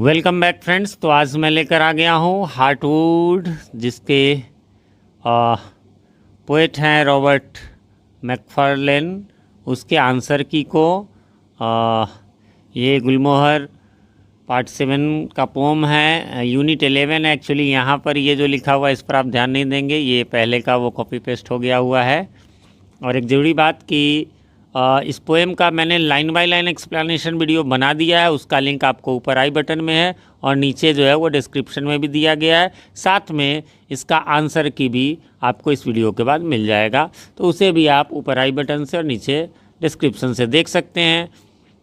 Welcome back friends. तो आज मैं लेकर आ गया हूँ हार्टवुड, जिसके पोएट हैं रॉबर्ट मैकफार्लेन। उसके आंसर की को ये गुलमोहर पार्ट 7 का पोम है, यूनिट 11। एक्चुअली यहाँ पर ये जो लिखा हुआ है इस पर आप ध्यान नहीं देंगे, ये पहले का वो कॉपी पेस्ट हो गया हुआ है। और एक ज़रूरी बात कि इस पोएम का मैंने line by line explanation video बना दिया है, उसका लिंक आपको ऊपर आई बटन में है और नीचे जो है वो डिस्क्रिप्शन में भी दिया गया है। साथ में इसका आंसर की भी आपको इस वीडियो के बाद मिल जाएगा, तो उसे भी आप ऊपर आई बटन से और नीचे डिस्क्रिप्शन से देख सकते हैं।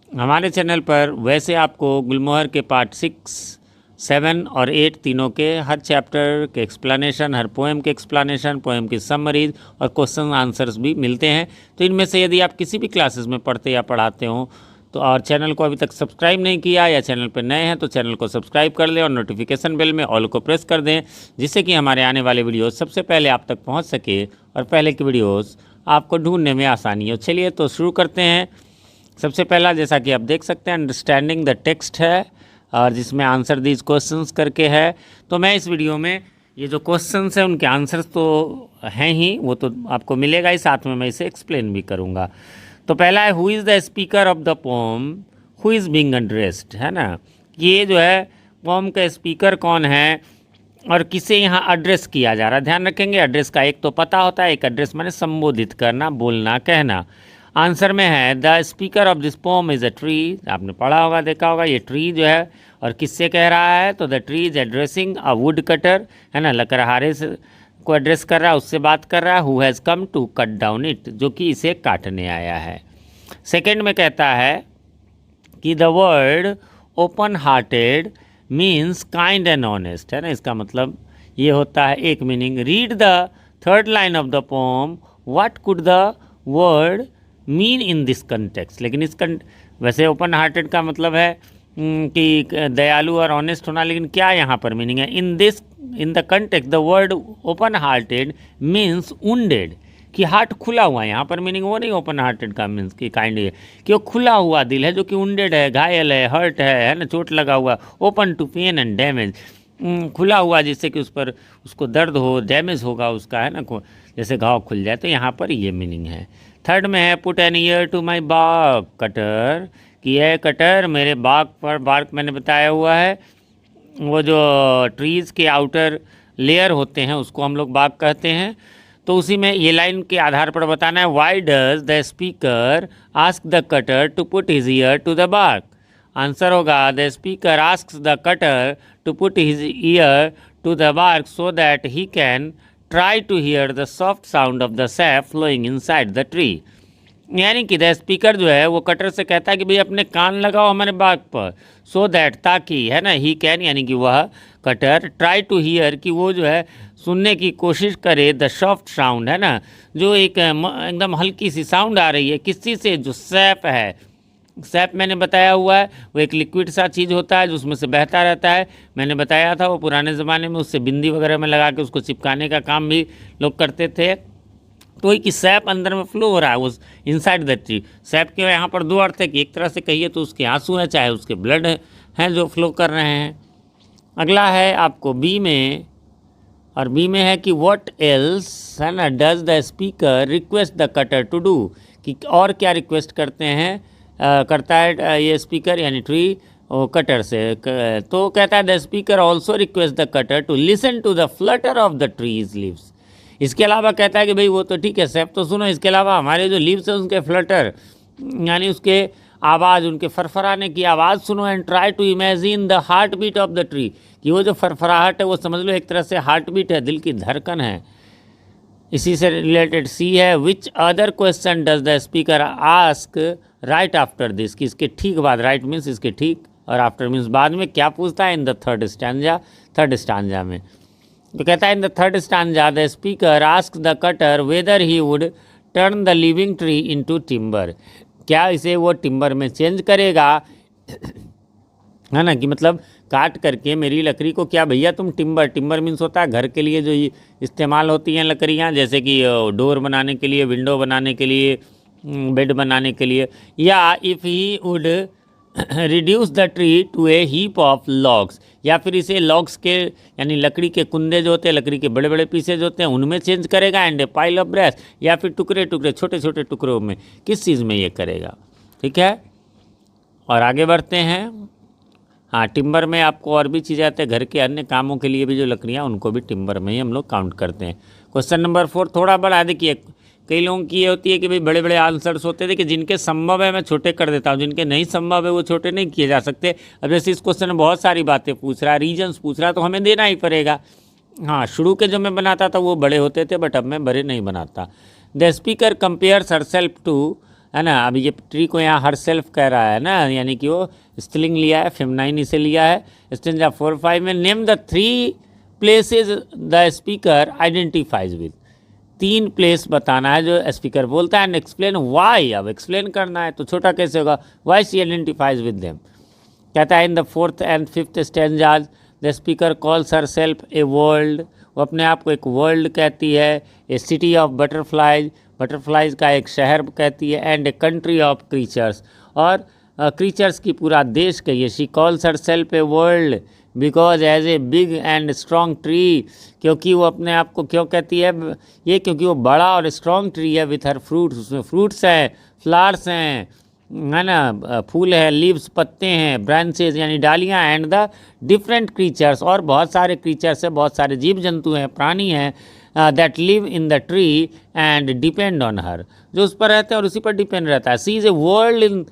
हमारे चैनल पर वैसे आपको गुलमोहर के पार्ट 6, 7 और 8 तीनों के हर चैप्टर के एक्सप्लेनेशन, हर पोएम के एक्सप्लेनेशन, पोएम की समरीज और क्वेश्चन आंसर्स भी मिलते हैं। तो इनमें से यदि आप किसी भी क्लासेस में पढ़ते या पढ़ाते हो तो और चैनल को अभी तक सब्सक्राइब नहीं किया या चैनल पर नए हैं तो चैनल को सब्सक्राइब कर लें और नोटिफिकेशन बेल में ऑल को प्रेस कर दें, जिससे कि हमारे आने वाले वीडियोस सबसे पहले आप तक पहुँच सके और पहले की वीडियोज़ आपको ढूंढने में आसानी हो। चलिए तो शुरू करते हैं। सबसे पहला, जैसा कि आप देख सकते हैं, अंडरस्टैंडिंग द टेक्स्ट है और जिसमें आंसर दीज क्वेश्चंस करके है। तो मैं इस वीडियो में ये जो क्वेश्चंस हैं उनके आंसर्स तो हैं ही, वो तो आपको मिलेगा ही, साथ में मैं इसे एक्सप्लेन भी करूँगा। तो पहला है, who is the speaker of the pome who is being addressed, है ना। ये जो है पोम का स्पीकर कौन है और किसे यहाँ एड्रेस किया जा रहा है। ध्यान रखेंगे, एड्रेस का एक तो पता होता है, एक एड्रेस माने संबोधित करना, बोलना, कहना। आंसर में है the speaker of this pome is a tree. आपने पढ़ा होगा, देखा होगा, ये ट्री जो है और किससे कह रहा है, तो the tree is addressing a would cutter, है ना, लकड़हारे से को एड्रेस कर रहा है, उससे बात कर रहा है। Who has come to cut down it, जो कि इसे काटने आया है। सेकेंड में कहता है कि the word open hearted means kind and honest, है ना। इसका मतलब ये होता है, एक meaning. Read the third line of the pome, what could the word mean in this context. लेकिन इस वैसे ओपन हार्टेड का मतलब है कि दयालु और ऑनेस्ट होना, लेकिन क्या यहाँ पर मीनिंग है? In the context the word open hearted means wounded, कि हार्ट खुला हुआ है। यहाँ पर मीनिंग वो नहीं ओपन हार्टेड का मीन्स कि काइंड है कि वो खुला हुआ दिल है, जो कि वुंडेड है, घायल है, हर्ट है ना, चोट लगा हुआ। Open to pain and damage, खुला हुआ जिससे कि उस पर उसको दर्द हो, डैमेज होगा उसका, है ना, जैसे घाव खुल जाए। तो यहाँ पर ये मीनिंग है। थर्ड में है put an ear to my bark cutter, कि यह कटर मेरे बाग पर, बार्क मैंने बताया हुआ है, वो जो ट्रीज़ के आउटर लेयर होते हैं उसको हम लोग बाग कहते हैं। तो उसी में ये लाइन के आधार पर बताना है, why does the speaker ask the cutter to put his ear to the bark. Answer होगा the speaker asks the cutter to put his ear to the bark so that he can try to hear the soft sound of the sap flowing inside the tree. यानी कि the speaker जो है वो cutter से कहता है कि भाई अपने कान लगाओ हमारे बाग पर, सो दैट, ताकि, है ना, ही कैन यानी कि वह कटर, ट्राई टू हियर कि वो जो है सुनने की कोशिश करे, द सॉफ्ट साउंड, है ना, जो एक एकदम हल्की सी साउंड आ रही है किसी से, जो सैप है। सैप मैंने बताया हुआ है, वो एक लिक्विड सा चीज़ होता है जो उसमें से बहता रहता है। मैंने बताया था वो पुराने ज़माने में उससे बिंदी वगैरह में लगा के उसको चिपकाने का काम भी लोग करते थे। तो एक सैप अंदर में फ्लो हो रहा है उस इनसाइड द ट्री। सैप के यहाँ पर दो अर्थ है कि एक तरह से कहिए तो उसके आंसू हैं, चाहे उसके ब्लड हैं जो फ्लो कर रहे हैं। अगला है आपको बी में, और बी में है कि व्हाट एल्स, है ना, does the speaker request the cutter to do, कि और क्या रिक्वेस्ट करते हैं, करता है ये स्पीकर यानी ट्री कटर से। तो कहता है the speaker also request the cutter to listen to the flutter of the trees leaves. इसके अलावा कहता है कि भाई वो तो ठीक है सैप तो सुनो, इसके अलावा हमारे जो लीव्स हैं उनके फ्लटर यानी उसके आवाज़, उनके फरफराने की आवाज़ सुनो। And try to imagine the heart beat of the tree, कि वो जो फरफराहट है वो समझ लो एक तरह से हार्ट बीट है, दिल की धड़कन है। इसी से रिलेटेड सी है, which other question does the speaker ask right after this, कि इसके ठीक बाद, राइट मीन्स इसके ठीक और आफ्टर मीन्स बाद में, क्या पूछता है in the third stanza, third stanza में। तो कहता है in the third stanza the speaker ask the cutter weather he would turn the living tree into timber, क्या इसे वो टिम्बर में चेंज करेगा, है ना, कि मतलब काट करके मेरी लकड़ी को क्या भैया तुम टिम्बर मीन्स होता है घर के लिए जो इस्तेमाल होती हैं लकड़ियाँ, जैसे कि डोर बनाने के लिए, विंडो बनाने के लिए, बेड बनाने के लिए। या if he would reduce the tree to a heap of logs, या फिर इसे लॉग्स के यानी लकड़ी के कुंदे जो होते हैं, लकड़ी के बड़े बड़े पीसेज होते हैं उनमें चेंज करेगा, and A pile of brush, या फिर टुकड़े टुकड़े छोटे छोटे टुकड़ों में किस चीज़ में ये करेगा। ठीक है, और आगे बढ़ते हैं। हाँ, टिम्बर में आपको और भी चीज़ें आती है, घर के अन्य कामों के लिए भी जो लकड़ियाँ उनको भी टिम्बर में ही हम लोग काउंट करते हैं। क्वेश्चन नंबर 4 थोड़ा बड़ा, देखिए कई लोगों की ये होती है कि भाई बड़े बड़े आंसर्स होते थे कि जिनके संभव है मैं छोटे कर देता हूँ, जिनके नहीं संभव है वो छोटे नहीं किए जा सकते। अब जैसे इस क्वेश्चन में बहुत सारी बातें पूछ रहा है, रीजन्स पूछ रहा है, तो हमें देना ही पड़ेगा। हाँ, शुरू के जो मैं बनाता था वो बड़े होते थे, बट अब मैं बड़े नहीं बनाता। The speaker compares her self to, है ना, अभी ये ट्री को यहाँ हर सेल्फ कह रहा है ना, यानी कि वो स्त्रीलिंग लिया है, फेमिनाइन इसे लिया है। स्टेंजा 4-5 में name the 3 places the speaker identifies with, 3 place बताना है जो स्पीकर बोलता है, एंड एक्सप्लेन वाई, अब एक्सप्लेन करना है, तो छोटा कैसे होगा, why she identifies with them. कहता है in the 4th and 5th stanzas the speaker calls her self a world, वो अपने आप को एक वर्ल्ड कहती है, ए सिटी ऑफ बटरफ्लाइज, बटरफ्लाइज का एक शहर कहती है, and A country of creatures, और क्रीचर्स की पूरा देश कही है। She calls her self a world because as a big and strong tree, क्योंकि वो अपने आप को क्यों कहती है ये, क्योंकि वो बड़ा और स्ट्रॉन्ग ट्री है, विथ हर फ्रूट्स, उसमें फ्रूट्स हैं, फ्लावर्स हैं, है ना, फूल है, लीव्स पत्ते हैं, ब्रांचेज यानी डालियाँ, एंड द डिफरेंट क्रीचर्स, और बहुत सारे क्रीचर्स हैं, बहुत सारे जीव जंतु हैं, प्राणी हैं, that live in the tree and depend on her, जो उस पर रहते हैं और उसी पर डिपेंड रहता है। She is a world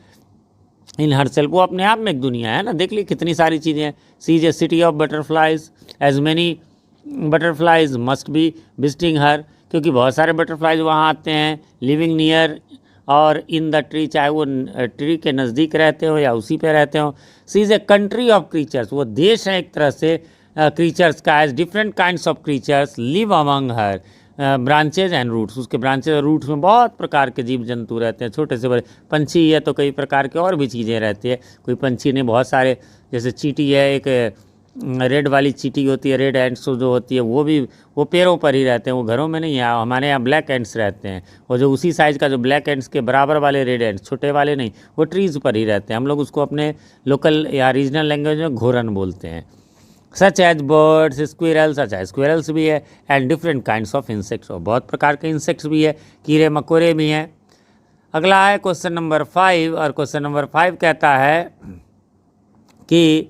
in herself, वो अपने आप में एक दुनिया है ना, देख ली कितनी सारी चीज़ें हैं। She is a city of butterflies, as many butterflies must be visiting her, क्योंकि बहुत सारे बटरफ्लाइज वहाँ आते हैं, लिविंग नियर और इन द ट्री, चाहे वो ट्री के नज़दीक रहते हो या उसी पे रहते हो। She is a country of creatures, वो देश है एक तरह से क्रीचर्स का, as different kinds of creatures live among her, branches and roots, उसके ब्रांचेज और रूट्स में बहुत प्रकार के जीव जंतु रहते हैं, छोटे से बड़े, पंछी है तो कई प्रकार के और भी चीज़ें रहती है, कोई पंछी ने बहुत सारे, जैसे चींटी है, एक रेड वाली चींटी होती है, रेड एंड्स जो होती है वो भी, वो पेड़ों पर ही रहते हैं, वो घरों में नहीं है। हमारे यहाँ ब्लैक एंड्स रहते हैं, वो जो उसी साइज़ का जो ब्लैक एंड्स के बराबर वाले रेड एंड्स, छोटे वाले नहीं, वो ट्रीज़ पर ही रहते हैं। हम लोग उसको अपने लोकल या रीजनल लैंग्वेज में घोरन बोलते हैं। सच एज बर्ड्स, स्क्विरल्स, अच्छा स्क्विरल्स भी है, and different kinds of insects, और बहुत प्रकार के इंसेक्ट्स भी है, कीड़े मकोड़े भी हैं। अगला है क्वेश्चन नंबर 5, और क्वेश्चन नंबर 5 कहता है कि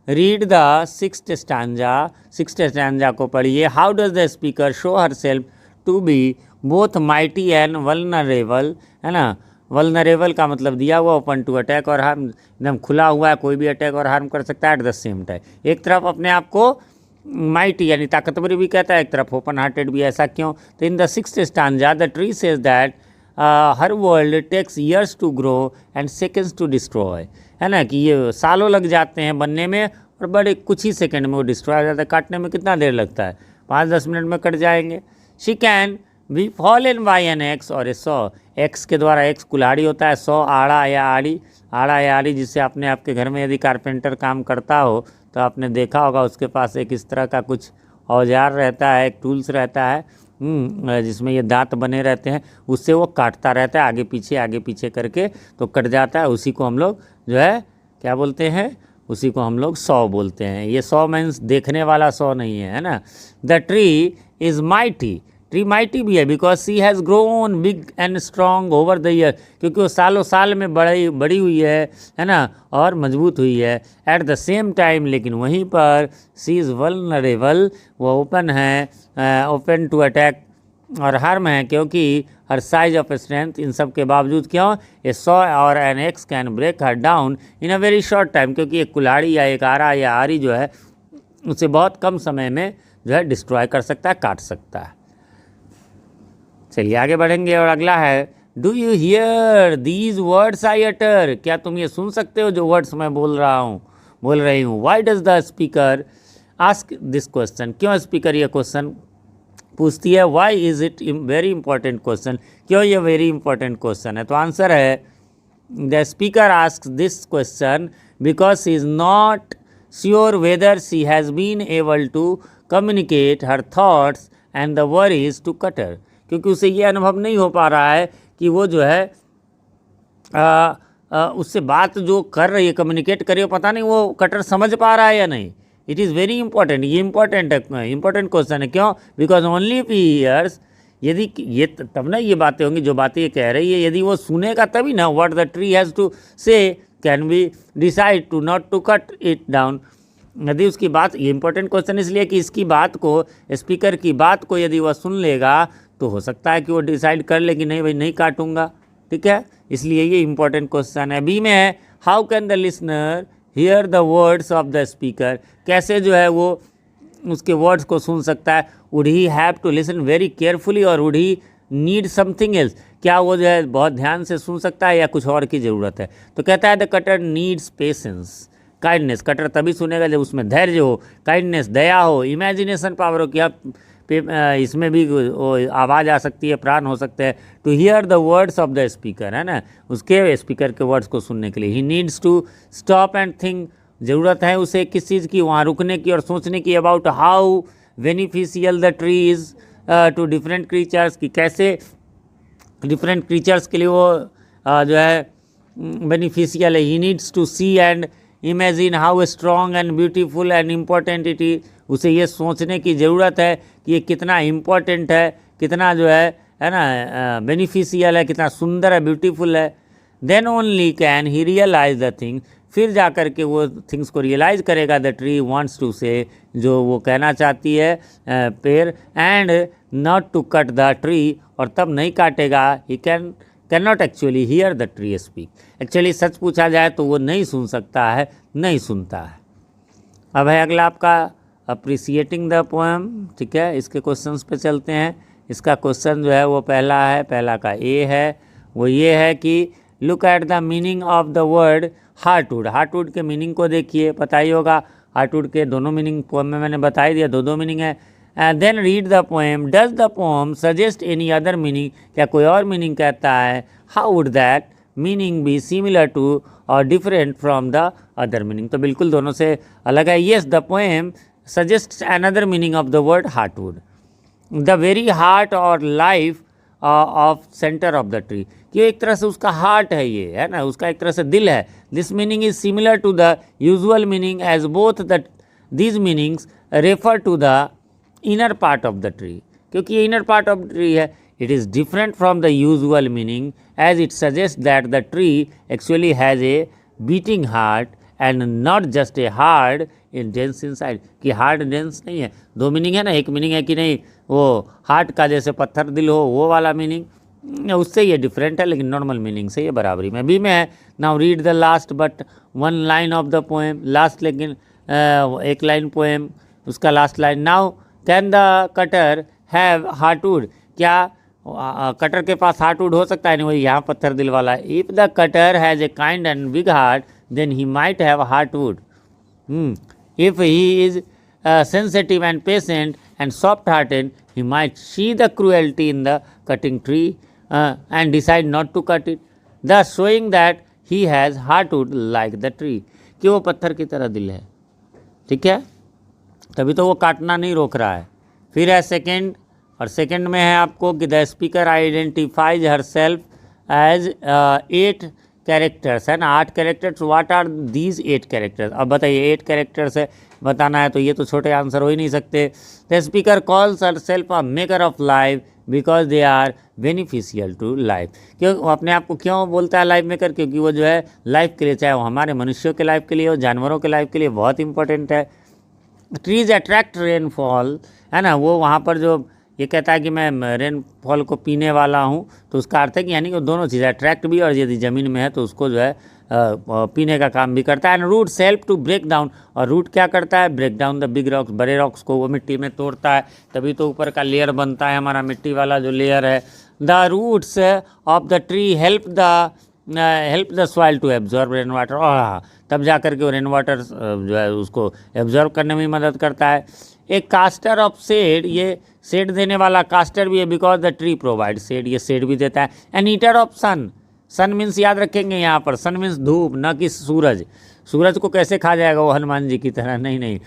रीड द 6th स्टैंजा को पढ़िए। How does the speaker show her self to be both mighty and vulnerable, है ना, वल्नरेबल का मतलब दिया हुआ, ओपन टू अटैक और हार्म, एकदम खुला हुआ है, कोई भी अटैक और हार्म कर सकता है एट द सेम टाइम। एक तरफ अपने आप को माइटी यानी ताकतवर भी कहता है, एक तरफ ओपन हार्टेड भी, ऐसा क्यों? तो in the 6th stanza the tree says that her world takes years to grow and seconds to destroy, है ना, कि ये सालों लग जाते हैं बनने में और बड़े कुछ ही सेकंड में वो डिस्ट्रॉय हो जाता है। काटने में कितना देर लगता है, 5-10 मिनट में कट जाएंगे। She can be fallen by an axe और ए सॉ, एक्स के द्वारा, एक्स कुल्हाड़ी होता है, सॉ आड़ा या आड़ी, जिससे आपने आपके घर में यदि कारपेंटर काम करता हो तो आपने देखा होगा उसके पास एक इस तरह का कुछ औजार रहता है, एक टूल्स रहता है, जिसमें ये दांत बने रहते हैं, उससे वो काटता रहता है आगे पीछे करके, तो कट जाता है। उसी को हम लोग जो है क्या बोलते हैं, उसी को हम लोग सॉ बोलते हैं। ये सॉ मीन्स देखने वाला सॉ नहीं है ना। The tree is mighty, tree mighty भी है because she has grown big and strong over the year, क्योंकि वो सालों साल में बड़ी हुई है ना, और मजबूत हुई है। एट द सेम टाइम, लेकिन वहीं पर सी इज़ वल्नरेबल, वो ओपन है, ओपन टू अटैक और हार्म है, क्योंकि हर साइज ऑफ स्ट्रेंथ, इन सब के बावजूद क्यों, ए सॉ और an axe can break her down in a very short time, क्योंकि एक कुल्हाड़ी या एक आरा या आरी जो है उसे बहुत कम समय में जो है डिस्ट्रॉय कर सकता है, काट सकता है। चलिए आगे बढ़ेंगे, और अगला है do you hear these words I utter, क्या तुम ये सुन सकते हो जो वर्ड्स मैं बोल रही हूँ। Why does the speaker ask this question, क्यों स्पीकर ये क्वेश्चन पूछती है। Why is it very important question, क्यों ये वेरी इंपॉर्टेंट क्वेश्चन है। तो आंसर है the speaker ask this question because she is not sure whether she has been able to communicate her thoughts and the worries to cutter, क्योंकि उसे ये अनुभव नहीं हो पा रहा है कि वो जो है उससे बात जो कर रही है, कम्युनिकेट कर रही है, पता नहीं वो कटर समझ पा रहा है या नहीं। इट इज़ वेरी इंपॉर्टेंट, ये इंपॉर्टेंट क्वेश्चन है। क्यों? Because only if he hears, यदि ये तब ना ये बातें होंगी जो बातें ये कह रही है, यदि वो सुनेगा तभी ना। What the tree has to say can be decide to not to cut it down. यदि उसकी बात, ये इंपॉर्टेंट क्वेश्चन इसलिए कि इसकी बात को, स्पीकर की बात को यदि वह सुन लेगा तो हो सकता है कि वो डिसाइड कर ले कि नहीं भाई नहीं काटूंगा। ठीक है, इसलिए ये इंपॉर्टेंट क्वेश्चन है। बी में है how can the listener here the words of the speaker, कैसे जो है वो उसके वर्ड्स को सुन सकता है। Would he have to listen very carefully और would he need something else, क्या वो जो है बहुत ध्यान से सुन सकता है या कुछ और की ज़रूरत है। तो कहता है the cutter needs patience, kindness. Cutter तभी सुनेगा जब उसमें धैर्य हो, काइंडनेस दया हो, इमेजिनेशन पावर हो कि आप इसमें भी आवाज़ आ सकती है, प्राण हो सकते हैं। To hear the words of the speaker, है ना, उसके स्पीकर के वर्ड्स को सुनने के लिए। He needs to stop and think, ज़रूरत है उसे किस चीज़ की, वहाँ रुकने की और सोचने की। About how beneficial the tree is to different creatures, कि कैसे डिफरेंट क्रीचर्स के लिए वो जो है बेनिफिशियल है। He needs to see and imagine how strong and beautiful and important it is, उसे ये सोचने की ज़रूरत है कि ये कितना इम्पॉर्टेंट है, कितना जो है ना बेनिफिशियल है, कितना सुंदर है, ब्यूटीफुल है। Then only can he realise the thing, फिर जा कर के वो थिंग्स को रियलाइज़ करेगा। द ट्री वांट्स टू से, जो वो कहना चाहती है पेड़, and not to cut the tree, और तब नहीं काटेगा। He can not actually hear the tree speak, actually सच पूछा जाए तो वो नहीं सुन सकता है, नहीं सुनता है। अब है अगला आपका अप्रिसिएटिंग द पोएम। ठीक है, इसके क्वेश्चंस पे चलते हैं। इसका क्वेश्चन जो है वो पहला है, पहला का ए है, वो ये है कि look at the meaning of the word heartwood. Heartwood के मीनिंग को देखिए, पता ही होगा हार्टवुड के दोनों मीनिंग पोएम में मैंने बता ही दिया, दो मीनिंग है। Then read the poem, does the poem suggest any other meaning, क्या कोई और मीनिंग कहता है। How would that meaning be similar to और different from the other meaning, तो बिल्कुल दोनों से अलग है। Yes the poem suggest another meaning of the word heartwood, the very heart और life of centre of the tree, कि एक तरह से उसका हार्ट है ये, है ना, उसका एक तरह से दिल है। This meaning is similar to the usual meaning as both the these meanings refer to the inner part of the tree, क्योंकि ये इनर पार्ट ऑफ ट्री है। It is different from the usual meaning as it suggest that the tree actually has a beating heart and not just a hard in dense inside, कि hard dense नहीं है। दो meaning है ना, एक meaning है कि नहीं वो हार्ट का जैसे पत्थर दिल हो वो वाला मीनिंग, उससे ये डिफरेंट है, लेकिन नॉर्मल मीनिंग से ये बराबरी में। बी में है now read the last but one line of the poem, last लेकिन एक लाइन पोएम, उसका last line. Now can the cutter have heartwood, क्या कटर के पास हार्टवुड हो सकता है, नहीं वही यहाँ पत्थर दिल वाला है। If the cutter has a kind and big heart then he might have heartwood. If he is sensitive and patient and soft-hearted, he might see the cruelty in the cutting tree and decide not to cut it, thus showing that he has heartwood like the tree, कि वो पत्थर की तरह दिल है। ठीक है, तभी तो वो काटना नहीं रोक रहा है। फिर है सेकेंड, और सेकेंड में है आपको कि the speaker identifies her self as 8 characters, है ना, 8 characters. What are these 8 characters, अब बताइए 8 कैरेक्टर्स है बताना है, तो ये तो छोटे आंसर हो ही नहीं सकते। The speaker calls her self a maker of life because they are beneficial to life, क्यों अपने आप को क्यों बोलता है लाइफ मेकर, क्योंकि वो जो है लाइफ के लिए, चाहे वो हमारे मनुष्यों के लाइफ के लिए हो, जानवरों के लाइफ के लिए बहुत इंपॉर्टेंट है। ट्रीज अट्रैक्ट रेनफॉल, है ना, वो वहाँ पर जो ये कहता है कि मैं रेनफॉल को पीने वाला हूँ, तो उसका अर्थ है कि यानी कि दोनों चीज़ें, अट्रैक्ट भी और यदि ज़मीन में है तो उसको जो है पीने का काम भी करता है। And roots help to break down, और रूट क्या करता है, break down the big rocks, बड़े रॉक्स को वो मिट्टी में तोड़ता है, तभी तो ऊपर का लेयर बनता है हमारा मिट्टी वाला जो लेयर है। The roots of the tree help the soil to absorb rain water, और हाँ तब जा कर के वो रेन वाटर जो है उसको एब्जॉर्ब करने में मदद करता है। एक कास्टर ऑफ शेड, ये शेड देने वाला कास्टर भी है, because the tree provide shade, ये शेड भी देता है। An eater of sun, sun means याद रखेंगे यहाँ पर, सन मीन्स धूप, न कि सूरज। सूरज को कैसे खा जाएगा वो हनुमान जी की तरह, नहीं नहीं,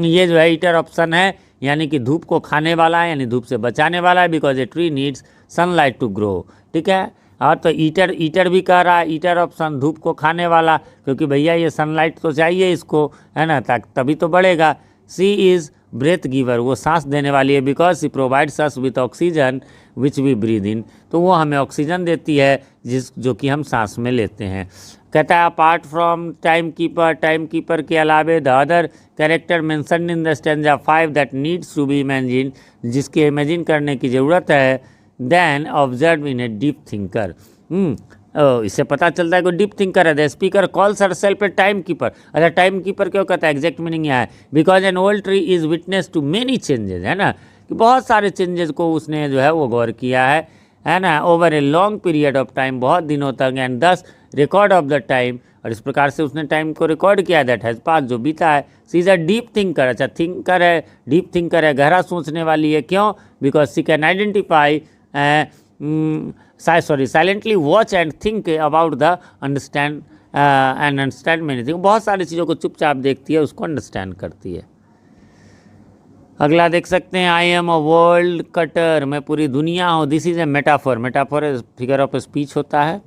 ये जो है ईटर ऑफ सन है, यानी कि धूप को खाने वाला है, यानी धूप से बचाने वाला है। Because a tree needs sunlight to grow. ठीक है, और तो ईटर भी कह रहा है, ईटर ऑप्शन धूप को खाने वाला, क्योंकि भैया ये सनलाइट तो चाहिए इसको, है ना, तभी तो बढ़ेगा। सी इज़ ब्रेथ गिवर, वो सांस देने वाली है, because she provides us with oxygen which we breathe in, तो वो हमें ऑक्सीजन देती है जो कि हम सांस में लेते हैं। कहता है अपार्ट फ्रॉम टाइम कीपर के अलावे the other character mention in the stanza 5 that needs to be imagine, जिसके इमेजिन करने की ज़रूरत है, then observe in a deep thinker. इससे पता चलता है कि डीप थिंकर है। The speaker calls herself a time keeper. अच्छा, टाइम कीपर क्यों कहता है, एग्जैक्ट मीनिंग यहाँ है, because an old tree is witness to many changes, है ना, कि बहुत सारे चेंजेस को उसने जो है वो गौर किया है ना, over a long period of time, बहुत दिनों तक, एंड दस रिकॉर्ड ऑफ द टाइम, और इस प्रकार से उसने टाइम को रिकॉर्ड किया, दैट हैज़ पास, जो बीता है। She is a deep thinker. अच्छा, थिंकर है, डीप थिंकर है, गहरा सोचने वाली है, क्यों, because she can identify silently watch and think about the understand many thing, बहुत सारी चीज़ों को चुपचाप देखती है, उसको अंडरस्टैंड करती है। अगला देख सकते हैं, I am a world cutter, मैं पूरी दुनिया हूँ। This is a metaphor, metaphor figure of speech होता है,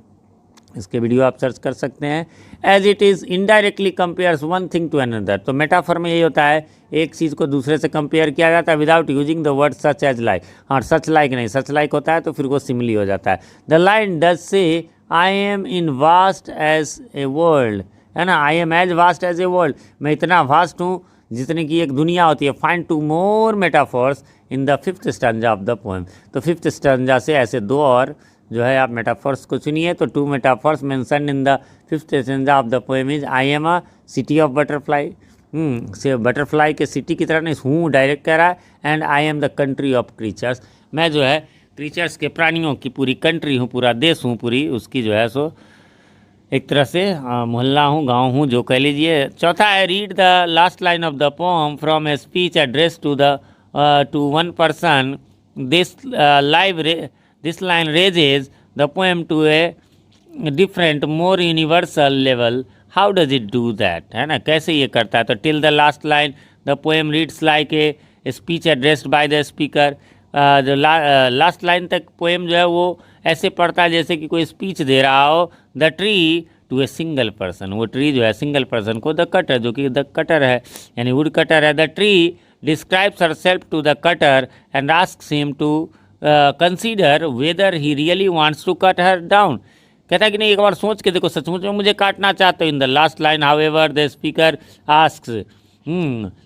इसके वीडियो आप सर्च कर सकते हैं। As it is indirectly compares one thing to another, तो मेटाफोर में यही होता है, एक चीज़ को दूसरे से कंपेयर किया जाता है without using the word such as like. हाँ, सच लाइक नहीं, सच लाइक होता है तो फिर वो सिमिली हो जाता है। The line does say I am in vast as a world, है ना, I am as vast as a world, मैं इतना वास्ट हूँ जितने की एक दुनिया होती है। Find to more metaphors in the 5th stanza of the poem, तो 5th स्टैंजा से ऐसे 2 और जो है आप मेटाफोर्स को चुनिए। तो 2 metaphors mention in the 5th stanza of the poem is I am a city of butterfly, से बटरफ्लाई के सिटी की तरह नहीं, हूँ डायरेक्ट कह रहा है, and I am the country of creatures, मैं जो है क्रीचर्स के प्राणियों की पूरी कंट्री हूँ, पूरा देश हूँ, पूरी उसकी जो है सो एक तरह से मोहल्ला हूँ, गांव हूँ, जो कह लीजिए। चौथा है, read the last line of the poem from a speech address to one person, this line raises the poem to a different more universal level, how does it do that, है ना, कैसे ये करता है। तो till the last line the poem reads like a speech addressed by the speaker, जो last line तक poem जो है वो ऐसे पढ़ता है जैसे कि कोई स्पीच दे रहा हो। The tree to a single person, वो ट्री जो है सिंगल पर्सन को, द कटर जो कि द कटर है यानी वुड कटर है, the tree describes herself to the cutter and asks him to consider whether he really wants to cut her down, कहता है कि नहीं एक बार सोच के देखो, सचमुच में मुझे काटना चाहते हो। In the last line however the speaker asks,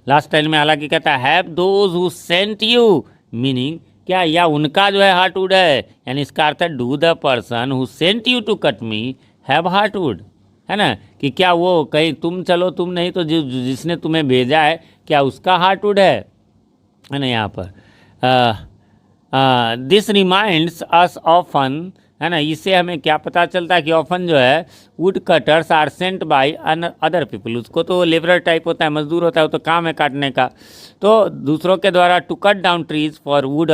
last line में हालांकि कहता है have those who sent you, meaning क्या, या उनका जो है हार्टवुड है, यानी इसका अर्थ है do the person who sent you to cut me have heartwood, है ना, कि क्या वो कहीं तुम चलो, तुम नहीं तो जिसने तुम्हें भेजा है क्या उसका हार्टवुड है ना। यहाँ पर दिस रिमाइंड्स अस ऑफन, है ना, इससे हमें क्या पता चलता है कि ऑफन जो है wood cutters are sent by other people, उसको तो लेबरर टाइप होता है, मजदूर होता है, वो तो काम है काटने का, तो दूसरों के द्वारा to cut down trees for wood,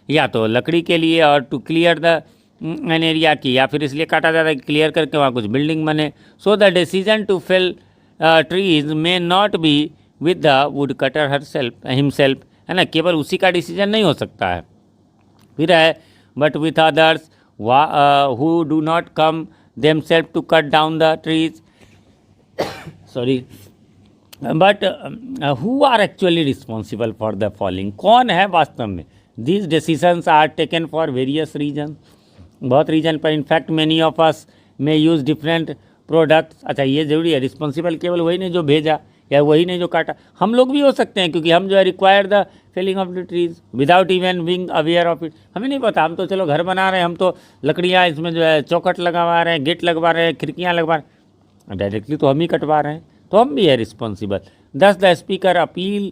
या तो लकड़ी के लिए, और to clear the an area की, या फिर इसलिए काटा जाता है कि क्लियर करके वहाँ कुछ बिल्डिंग बने। So the decision to fell trees may not be with the wood cutter himself, है ना, केवल उसी का डिसीजन नहीं हो सकता है। फिर है but with others who do not come themselves to cut down the trees sorry but who are actually responsible for the falling, कौन है वास्तव में। these decisions are taken for various reasons, बहुत रीजन पर, in fact many of us may use different products। अच्छा, ये जरूरी है, रिस्पॉन्सिबल केवल वही नहीं जो भेजा या वही नहीं जो काटा, हम लोग भी हो सकते हैं, क्योंकि हम जो है require the felling of the trees without even being aware of it, हमें नहीं पता, हम तो चलो घर बना रहे हैं, हम तो लकड़ियाँ इसमें जो है चौखट लगवा रहे हैं, गेट लगवा रहे हैं, खिड़कियाँ लगवा रहे हैं, डायरेक्टली तो हम ही कटवा रहे हैं, तो हम भी है रिस्पॉन्सिबल। दस the speaker appeal,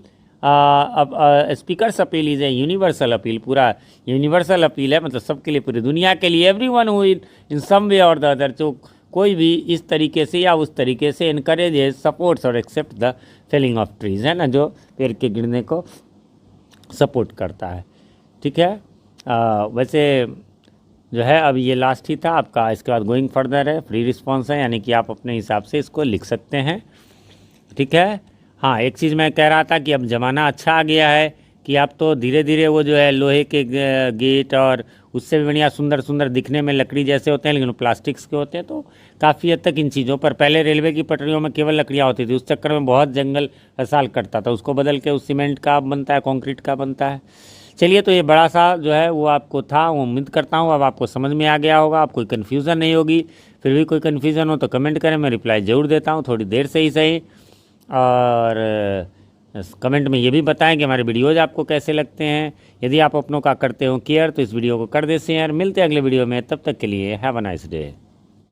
speakers appeal is a universal appeal, पूरा यूनिवर्सल अपील है, मतलब सबके लिए, पूरी दुनिया के लिए, एवरीवन हु इन सम वे और द अदर, जो कोई भी इस तरीके से या उस तरीके से इनकरेज सपोर्ट्स और accept the felling of trees, है ना, जो पेड़ के गिरने को सपोर्ट करता है। ठीक है, वैसे जो है अब ये लास्ट ही था आपका, इसके बाद गोइंग फर्दर है, फ्री रिस्पॉन्स है, यानी कि आप अपने हिसाब से इसको लिख सकते हैं। ठीक है, हाँ, एक चीज़ मैं कह रहा था कि अब ज़माना अच्छा आ गया है कि आप तो धीरे धीरे वो जो है लोहे के गेट और उससे भी बढ़िया सुंदर सुंदर दिखने में लकड़ी जैसे होते हैं, लेकिन वो प्लास्टिक्स के होते हैं। तो काफ़ी हद तक इन चीज़ों पर, पहले रेलवे की पटरियों में केवल लकड़ियाँ होती थी, उस चक्कर में बहुत जंगल हर साल कटता था, उसको बदल के उस सीमेंट का बनता है, कंक्रीट का बनता है। चलिए, तो ये बड़ा सा जो है वो आपको था, वो उम्मीद करता हूँ अब आपको समझ में आ गया होगा, आप कोई कन्फ्यूज़न नहीं होगी। फिर भी कोई कन्फ्यूज़न हो तो कमेंट करें, मैं रिप्लाई ज़रूर देता हूँ, थोड़ी देर से ही सही। और कमेंट में ये भी बताएं कि हमारे वीडियोज़ आपको कैसे लगते हैं। यदि आप अपनों का करते हो केयर तो इस वीडियो को कर दे शेयर। मिलते हैं अगले वीडियो में, तब तक के लिए हैव अ नाइस डे।